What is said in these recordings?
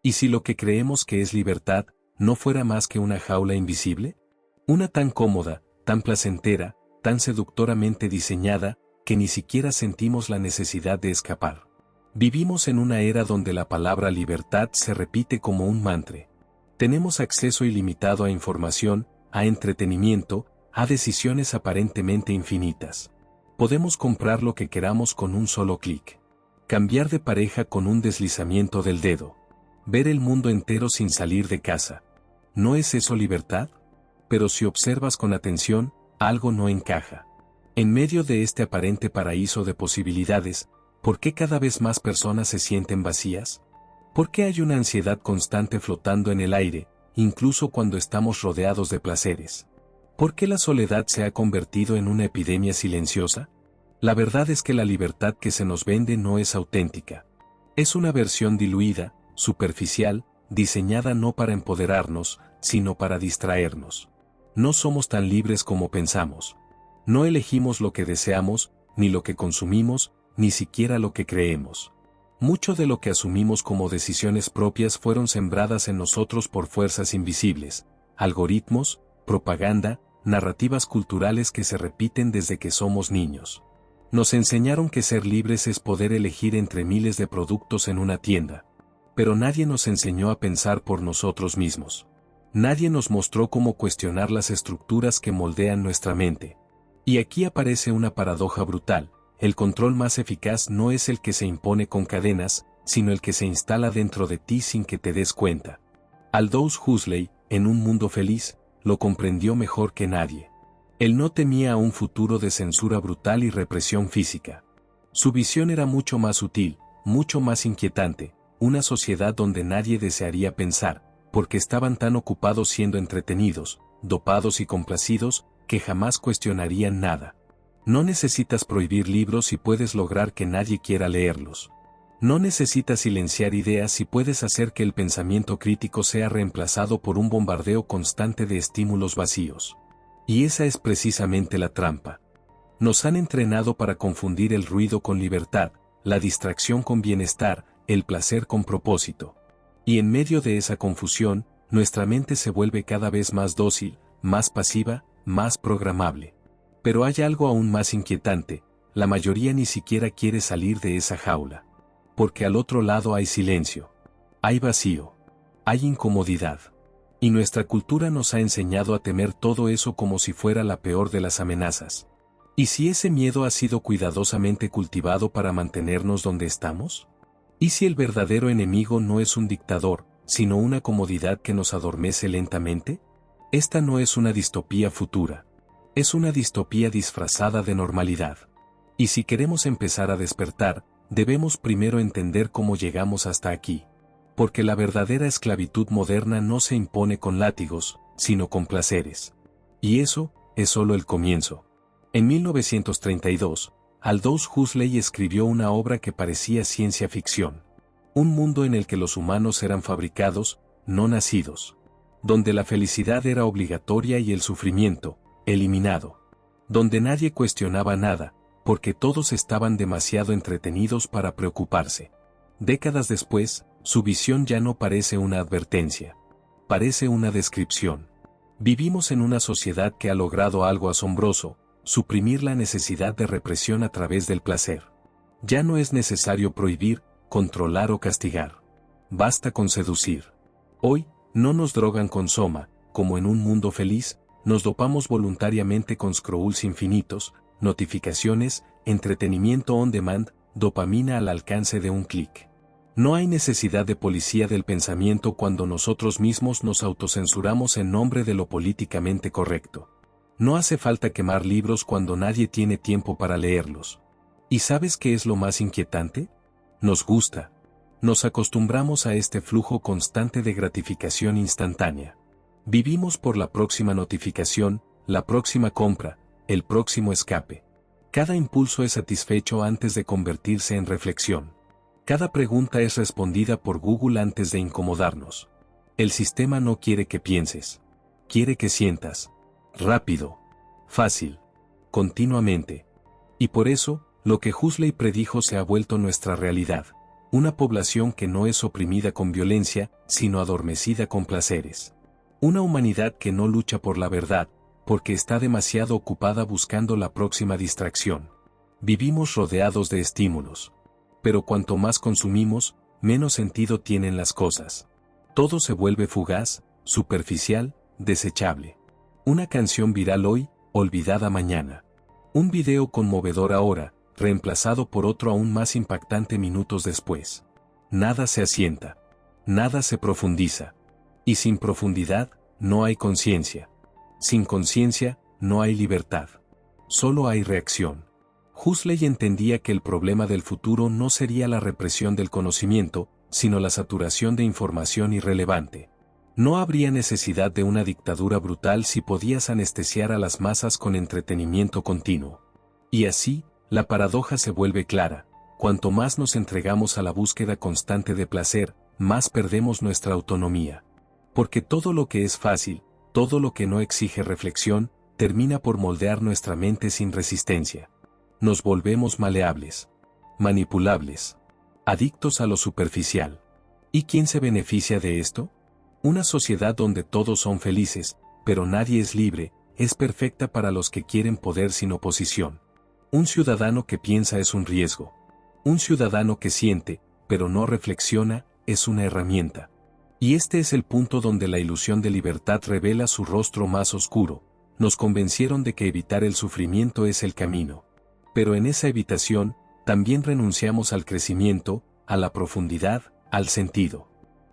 ¿Y si lo que creemos que es libertad no fuera más que una jaula invisible? Una tan cómoda, tan placentera, tan seductoramente diseñada, que ni siquiera sentimos la necesidad de escapar. Vivimos en una era donde la palabra libertad se repite como un mantra. Tenemos acceso ilimitado a información, a entretenimiento, a decisiones aparentemente infinitas. Podemos comprar lo que queramos con un solo clic. Cambiar de pareja con un deslizamiento del dedo. Ver el mundo entero sin salir de casa. ¿No es eso libertad? Pero si observas con atención, algo no encaja. En medio de este aparente paraíso de posibilidades, ¿por qué cada vez más personas se sienten vacías? ¿Por qué hay una ansiedad constante flotando en el aire, incluso cuando estamos rodeados de placeres? ¿Por qué la soledad se ha convertido en una epidemia silenciosa? La verdad es que la libertad que se nos vende no es auténtica. Es una versión diluida, superficial, diseñada no para empoderarnos, sino para distraernos. No somos tan libres como pensamos. No elegimos lo que deseamos, ni lo que consumimos, ni siquiera lo que creemos. Mucho de lo que asumimos como decisiones propias fueron sembradas en nosotros por fuerzas invisibles, algoritmos, propaganda, narrativas culturales que se repiten desde que somos niños. Nos enseñaron que ser libres es poder elegir entre miles de productos en una tienda. Pero nadie nos enseñó a pensar por nosotros mismos. Nadie nos mostró cómo cuestionar las estructuras que moldean nuestra mente. Y aquí aparece una paradoja brutal: el control más eficaz no es el que se impone con cadenas, sino el que se instala dentro de ti sin que te des cuenta. Aldous Huxley, en Un mundo feliz, lo comprendió mejor que nadie. Él no temía a un futuro de censura brutal y represión física. Su visión era mucho más sutil, mucho más inquietante, una sociedad donde nadie desearía pensar, porque estaban tan ocupados siendo entretenidos, dopados y complacidos, que jamás cuestionarían nada. No necesitas prohibir libros si puedes lograr que nadie quiera leerlos. No necesitas silenciar ideas si puedes hacer que el pensamiento crítico sea reemplazado por un bombardeo constante de estímulos vacíos. Y esa es precisamente la trampa. Nos han entrenado para confundir el ruido con libertad, la distracción con bienestar, el placer con propósito. Y en medio de esa confusión, nuestra mente se vuelve cada vez más dócil, más pasiva, más programable. Pero hay algo aún más inquietante: la mayoría ni siquiera quiere salir de esa jaula. Porque al otro lado hay silencio. Hay vacío. Hay incomodidad. Y nuestra cultura nos ha enseñado a temer todo eso como si fuera la peor de las amenazas. ¿Y si ese miedo ha sido cuidadosamente cultivado para mantenernos donde estamos? ¿Y si el verdadero enemigo no es un dictador, sino una comodidad que nos adormece lentamente? Esta no es una distopía futura. Es una distopía disfrazada de normalidad. Y si queremos empezar a despertar, debemos primero entender cómo llegamos hasta aquí. Porque la verdadera esclavitud moderna no se impone con látigos, sino con placeres. Y eso es solo el comienzo. En 1932, Aldous Huxley escribió una obra que parecía ciencia ficción. Un mundo en el que los humanos eran fabricados, no nacidos. Donde la felicidad era obligatoria y el sufrimiento, eliminado. Donde nadie cuestionaba nada, porque todos estaban demasiado entretenidos para preocuparse. Décadas después, su visión ya no parece una advertencia. Parece una descripción. Vivimos en una sociedad que ha logrado algo asombroso: suprimir la necesidad de represión a través del placer. Ya no es necesario prohibir, controlar o castigar. Basta con seducir. Hoy, no nos drogan con soma, como en Un mundo feliz, nos dopamos voluntariamente con scrolls infinitos, notificaciones, entretenimiento on demand, dopamina al alcance de un clic. No hay necesidad de policía del pensamiento cuando nosotros mismos nos autocensuramos en nombre de lo políticamente correcto. No hace falta quemar libros cuando nadie tiene tiempo para leerlos. ¿Y sabes qué es lo más inquietante? Nos gusta. Nos acostumbramos a este flujo constante de gratificación instantánea. Vivimos por la próxima notificación, la próxima compra, el próximo escape. Cada impulso es satisfecho antes de convertirse en reflexión. Cada pregunta es respondida por Google antes de incomodarnos. El sistema no quiere que pienses. Quiere que sientas. Rápido. Fácil. Continuamente. Y por eso, lo que Huxley predijo se ha vuelto nuestra realidad. Una población que no es oprimida con violencia, sino adormecida con placeres. Una humanidad que no lucha por la verdad, porque está demasiado ocupada buscando la próxima distracción. Vivimos rodeados de estímulos. Pero cuanto más consumimos, menos sentido tienen las cosas. Todo se vuelve fugaz, superficial, desechable. Una canción viral hoy, olvidada mañana. Un video conmovedor ahora, reemplazado por otro aún más impactante minutos después. Nada se asienta. Nada se profundiza. Y sin profundidad, no hay conciencia. Sin conciencia, no hay libertad. Solo hay reacción. Huxley entendía que el problema del futuro no sería la represión del conocimiento, sino la saturación de información irrelevante. No habría necesidad de una dictadura brutal si podías anestesiar a las masas con entretenimiento continuo. Y así, la paradoja se vuelve clara: cuanto más nos entregamos a la búsqueda constante de placer, más perdemos nuestra autonomía. Porque todo lo que es fácil, todo lo que no exige reflexión, termina por moldear nuestra mente sin resistencia. Nos volvemos maleables, manipulables, adictos a lo superficial. ¿Y quién se beneficia de esto? Una sociedad donde todos son felices, pero nadie es libre, es perfecta para los que quieren poder sin oposición. Un ciudadano que piensa es un riesgo. Un ciudadano que siente, pero no reflexiona, es una herramienta. Y este es el punto donde la ilusión de libertad revela su rostro más oscuro. Nos convencieron de que evitar el sufrimiento es el camino. Pero en esa evitación, también renunciamos al crecimiento, a la profundidad, al sentido.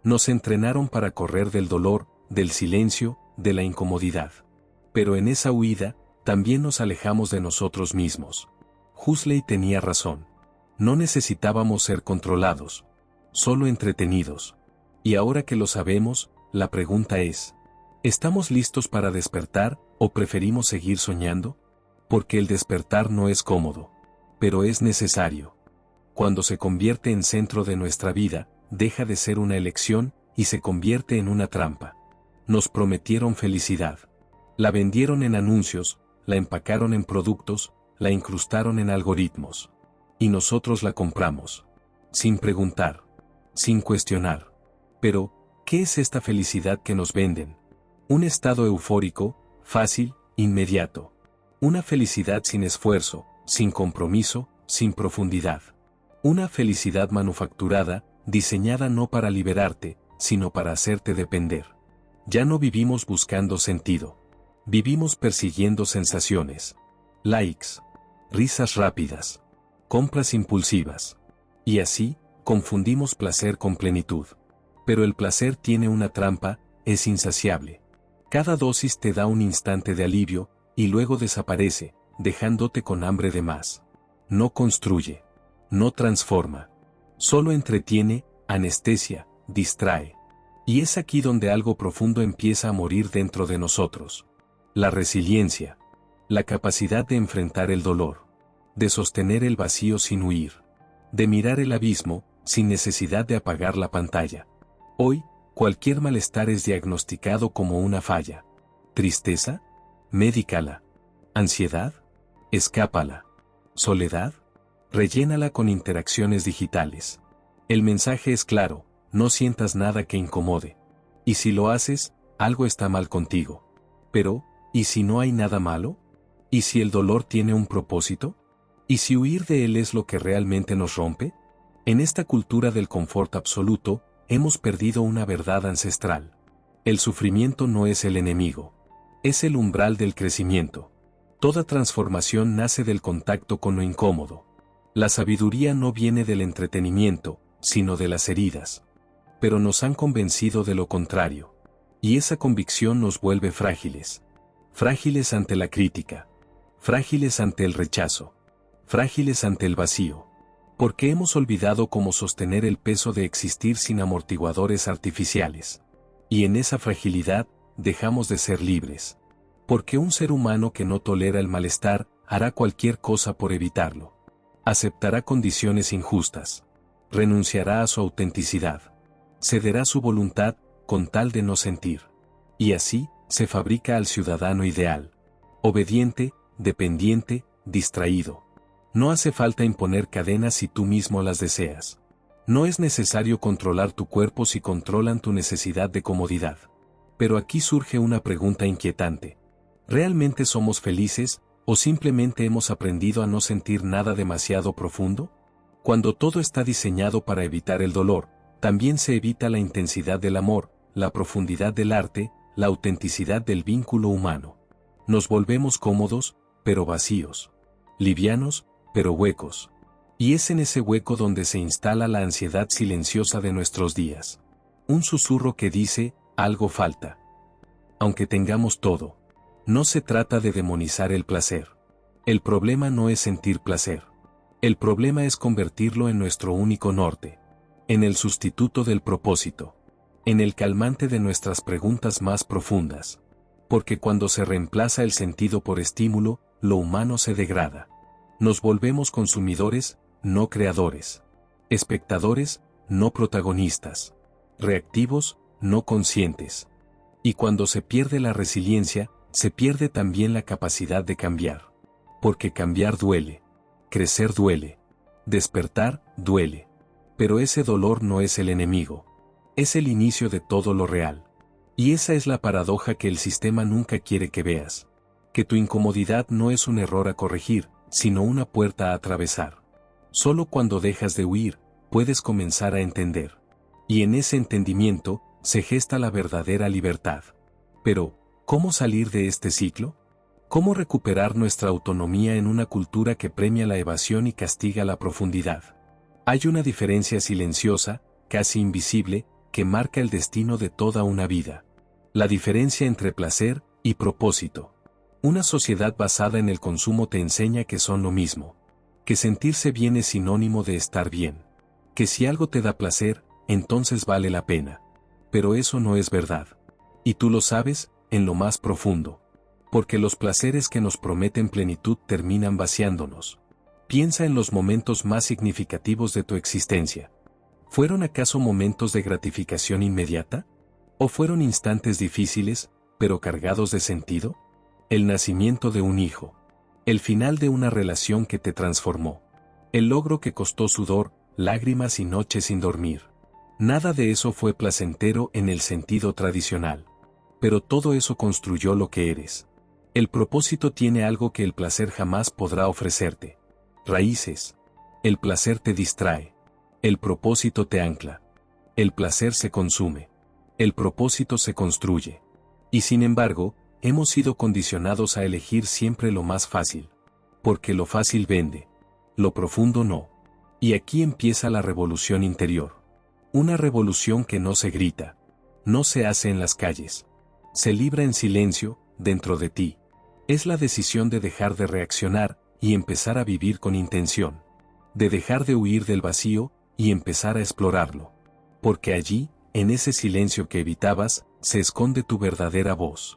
Nos entrenaron para correr del dolor, del silencio, de la incomodidad. Pero en esa huida, también nos alejamos de nosotros mismos. Huxley tenía razón. No necesitábamos ser controlados, solo entretenidos. Y ahora que lo sabemos, la pregunta es: ¿estamos listos para despertar, o preferimos seguir soñando? Porque el despertar no es cómodo, pero es necesario. Cuando se convierte en centro de nuestra vida, deja de ser una elección, y se convierte en una trampa. Nos prometieron felicidad. La vendieron en anuncios, la empacaron en productos, la incrustaron en algoritmos. Y nosotros la compramos. Sin preguntar. Sin cuestionar. Pero, ¿qué es esta felicidad que nos venden? Un estado eufórico, fácil, inmediato. Una felicidad sin esfuerzo, sin compromiso, sin profundidad. Una felicidad manufacturada, diseñada no para liberarte, sino para hacerte depender. Ya no vivimos buscando sentido. Vivimos persiguiendo sensaciones. Likes. Risas rápidas. Compras impulsivas. Y así, confundimos placer con plenitud. Pero el placer tiene una trampa, es insaciable. Cada dosis te da un instante de alivio, y luego desaparece, dejándote con hambre de más. No construye. No transforma. Solo entretiene, anestesia, distrae. Y es aquí donde algo profundo empieza a morir dentro de nosotros. La resiliencia. La capacidad de enfrentar el dolor. De sostener el vacío sin huir. De mirar el abismo, sin necesidad de apagar la pantalla. Hoy, cualquier malestar es diagnosticado como una falla. ¿Tristeza? Médicala. ¿Ansiedad? Escápala. ¿Soledad? Rellénala con interacciones digitales. El mensaje es claro: no sientas nada que incomode. Y si lo haces, algo está mal contigo. Pero, ¿y si no hay nada malo? ¿Y si el dolor tiene un propósito? ¿Y si huir de él es lo que realmente nos rompe? En esta cultura del confort absoluto, hemos perdido una verdad ancestral. El sufrimiento no es el enemigo. Es el umbral del crecimiento. Toda transformación nace del contacto con lo incómodo. La sabiduría no viene del entretenimiento, sino de las heridas. Pero nos han convencido de lo contrario. Y esa convicción nos vuelve frágiles. Frágiles ante la crítica. Frágiles ante el rechazo. Frágiles ante el vacío. Porque hemos olvidado cómo sostener el peso de existir sin amortiguadores artificiales. Y en esa fragilidad, dejamos de ser libres. Porque un ser humano que no tolera el malestar, hará cualquier cosa por evitarlo. Aceptará condiciones injustas. Renunciará a su autenticidad. Cederá su voluntad, con tal de no sentir. Y así, se fabrica al ciudadano ideal. Obediente, dependiente, distraído. No hace falta imponer cadenas si tú mismo las deseas. No es necesario controlar tu cuerpo si controlan tu necesidad de comodidad. Pero aquí surge una pregunta inquietante. ¿Realmente somos felices, o simplemente hemos aprendido a no sentir nada demasiado profundo? Cuando todo está diseñado para evitar el dolor, también se evita la intensidad del amor, la profundidad del arte, la autenticidad del vínculo humano. Nos volvemos cómodos, pero vacíos. Livianos, pero huecos. Y es en ese hueco donde se instala la ansiedad silenciosa de nuestros días. Un susurro que dice, algo falta. Aunque tengamos todo. No se trata de demonizar el placer. El problema no es sentir placer. El problema es convertirlo en nuestro único norte. En el sustituto del propósito. En el calmante de nuestras preguntas más profundas. Porque cuando se reemplaza el sentido por estímulo, lo humano se degrada. Nos volvemos consumidores, no creadores. Espectadores, no protagonistas. Reactivos, no conscientes. Y cuando se pierde la resiliencia, se pierde también la capacidad de cambiar. Porque cambiar duele. Crecer duele. Despertar duele. Pero ese dolor no es el enemigo. Es el inicio de todo lo real. Y esa es la paradoja que el sistema nunca quiere que veas. Que tu incomodidad no es un error a corregir, sino una puerta a atravesar. Solo cuando dejas de huir, puedes comenzar a entender. Y en ese entendimiento, se gesta la verdadera libertad. Pero, ¿cómo salir de este ciclo? ¿Cómo recuperar nuestra autonomía en una cultura que premia la evasión y castiga la profundidad? Hay una diferencia silenciosa, casi invisible, que marca el destino de toda una vida. La diferencia entre placer y propósito. Una sociedad basada en el consumo te enseña que son lo mismo. Que sentirse bien es sinónimo de estar bien. Que si algo te da placer, entonces vale la pena. Pero eso no es verdad. Y tú lo sabes, en lo más profundo. Porque los placeres que nos prometen plenitud terminan vaciándonos. Piensa en los momentos más significativos de tu existencia. ¿Fueron acaso momentos de gratificación inmediata? ¿O fueron instantes difíciles, pero cargados de sentido? El nacimiento de un hijo. El final de una relación que te transformó. El logro que costó sudor, lágrimas y noches sin dormir. Nada de eso fue placentero en el sentido tradicional. Pero todo eso construyó lo que eres. El propósito tiene algo que el placer jamás podrá ofrecerte. Raíces. El placer te distrae. El propósito te ancla. El placer se consume. El propósito se construye. Y sin embargo, hemos sido condicionados a elegir siempre lo más fácil. Porque lo fácil vende. Lo profundo no. Y aquí empieza la revolución interior. Una revolución que no se grita. No se hace en las calles. Se libra en silencio, dentro de ti. Es la decisión de dejar de reaccionar y empezar a vivir con intención. De dejar de huir del vacío y empezar a explorarlo. Porque allí, en ese silencio que evitabas, se esconde tu verdadera voz.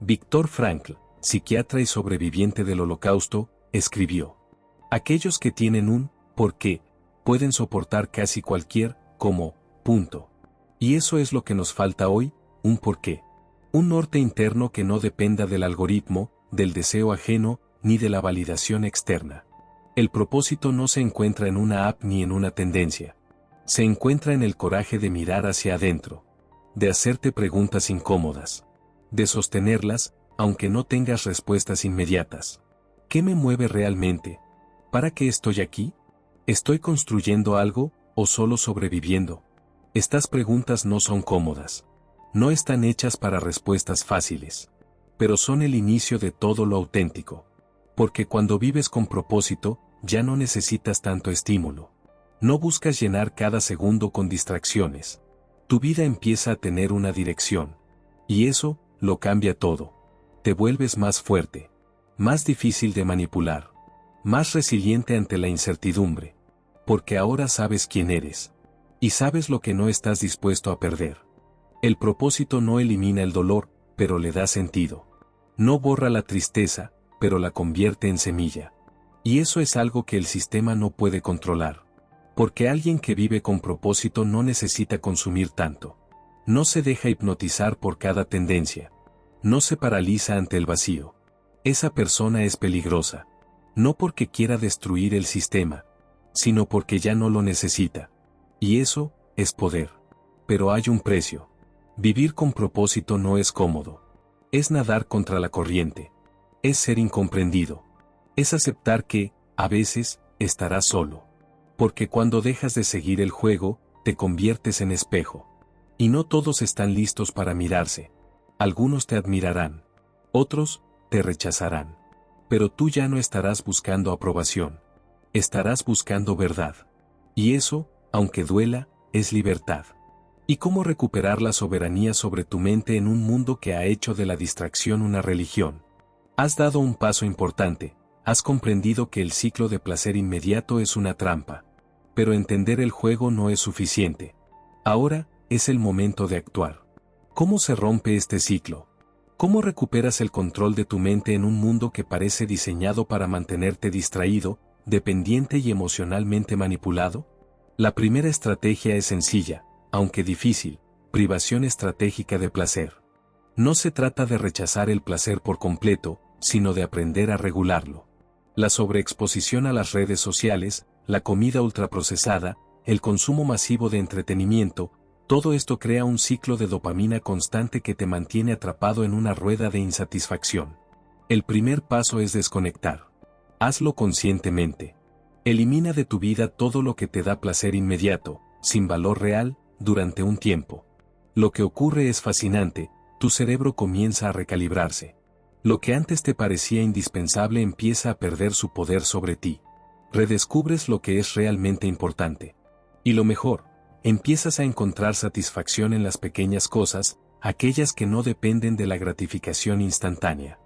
Viktor Frankl, psiquiatra y sobreviviente del Holocausto, escribió: aquellos que tienen un ¿por qué? Pueden soportar casi cualquier ¿cómo? Punto. Y eso es lo que nos falta hoy, un porqué. Un norte interno que no dependa del algoritmo, del deseo ajeno, ni de la validación externa. El propósito no se encuentra en una app ni en una tendencia. Se encuentra en el coraje de mirar hacia adentro. De hacerte preguntas incómodas. De sostenerlas, aunque no tengas respuestas inmediatas. ¿Qué me mueve realmente? ¿Para qué estoy aquí? ¿Estoy construyendo algo, o solo sobreviviendo? Estas preguntas no son cómodas. No están hechas para respuestas fáciles. Pero son el inicio de todo lo auténtico. Porque cuando vives con propósito, ya no necesitas tanto estímulo. No buscas llenar cada segundo con distracciones. Tu vida empieza a tener una dirección. Y eso, lo cambia todo. Te vuelves más fuerte. Más difícil de manipular. Más resiliente ante la incertidumbre. Porque ahora sabes quién eres. Y sabes lo que no estás dispuesto a perder. El propósito no elimina el dolor, pero le da sentido. No borra la tristeza, pero la convierte en semilla. Y eso es algo que el sistema no puede controlar. Porque alguien que vive con propósito no necesita consumir tanto. No se deja hipnotizar por cada tendencia. No se paraliza ante el vacío. Esa persona es peligrosa. No porque quiera destruir el sistema, sino porque ya no lo necesita. Y eso es poder. Pero hay un precio. Vivir con propósito no es cómodo. Es nadar contra la corriente. Es ser incomprendido. Es aceptar que, a veces, estarás solo. Porque cuando dejas de seguir el juego, te conviertes en espejo. Y no todos están listos para mirarse. Algunos te admirarán. Otros, te rechazarán. Pero tú ya no estarás buscando aprobación. Estarás buscando verdad. Y eso, aunque duela, es libertad. ¿Y cómo recuperar la soberanía sobre tu mente en un mundo que ha hecho de la distracción una religión? Has dado un paso importante, has comprendido que el ciclo de placer inmediato es una trampa. Pero entender el juego no es suficiente. Ahora, es el momento de actuar. ¿Cómo se rompe este ciclo? ¿Cómo recuperas el control de tu mente en un mundo que parece diseñado para mantenerte distraído, dependiente y emocionalmente manipulado? La primera estrategia es sencilla, aunque difícil: privación estratégica de placer. No se trata de rechazar el placer por completo, sino de aprender a regularlo. La sobreexposición a las redes sociales, la comida ultraprocesada, el consumo masivo de entretenimiento, todo esto crea un ciclo de dopamina constante que te mantiene atrapado en una rueda de insatisfacción. El primer paso es desconectar. Hazlo conscientemente. Elimina de tu vida todo lo que te da placer inmediato, sin valor real, durante un tiempo. Lo que ocurre es fascinante: tu cerebro comienza a recalibrarse. Lo que antes te parecía indispensable empieza a perder su poder sobre ti. Redescubres lo que es realmente importante. Y lo mejor, empiezas a encontrar satisfacción en las pequeñas cosas, aquellas que no dependen de la gratificación instantánea.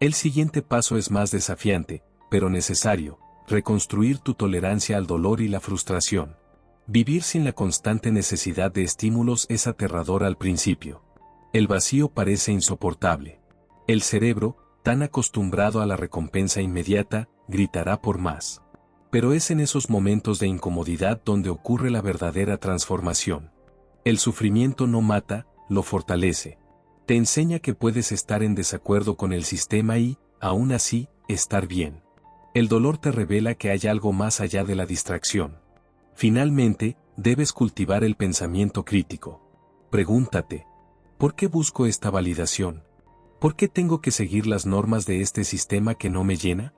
El siguiente paso es más desafiante, pero necesario: reconstruir tu tolerancia al dolor y la frustración. Vivir sin la constante necesidad de estímulos es aterrador al principio. El vacío parece insoportable. El cerebro, tan acostumbrado a la recompensa inmediata, gritará por más. Pero es en esos momentos de incomodidad donde ocurre la verdadera transformación. El sufrimiento no mata, lo fortalece. Te enseña que puedes estar en desacuerdo con el sistema y, aún así, estar bien. El dolor te revela que hay algo más allá de la distracción. Finalmente, debes cultivar el pensamiento crítico. Pregúntate: ¿por qué busco esta validación? ¿Por qué tengo que seguir las normas de este sistema que no me llena?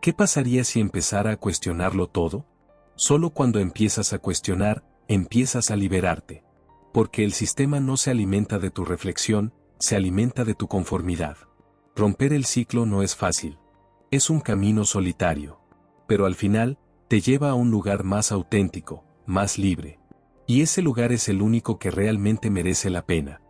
¿Qué pasaría si empezara a cuestionarlo todo? Solo cuando empiezas a cuestionar, empiezas a liberarte. Porque el sistema no se alimenta de tu reflexión, se alimenta de tu conformidad. Romper el ciclo no es fácil. Es un camino solitario. Pero al final, te lleva a un lugar más auténtico, más libre. Y ese lugar es el único que realmente merece la pena.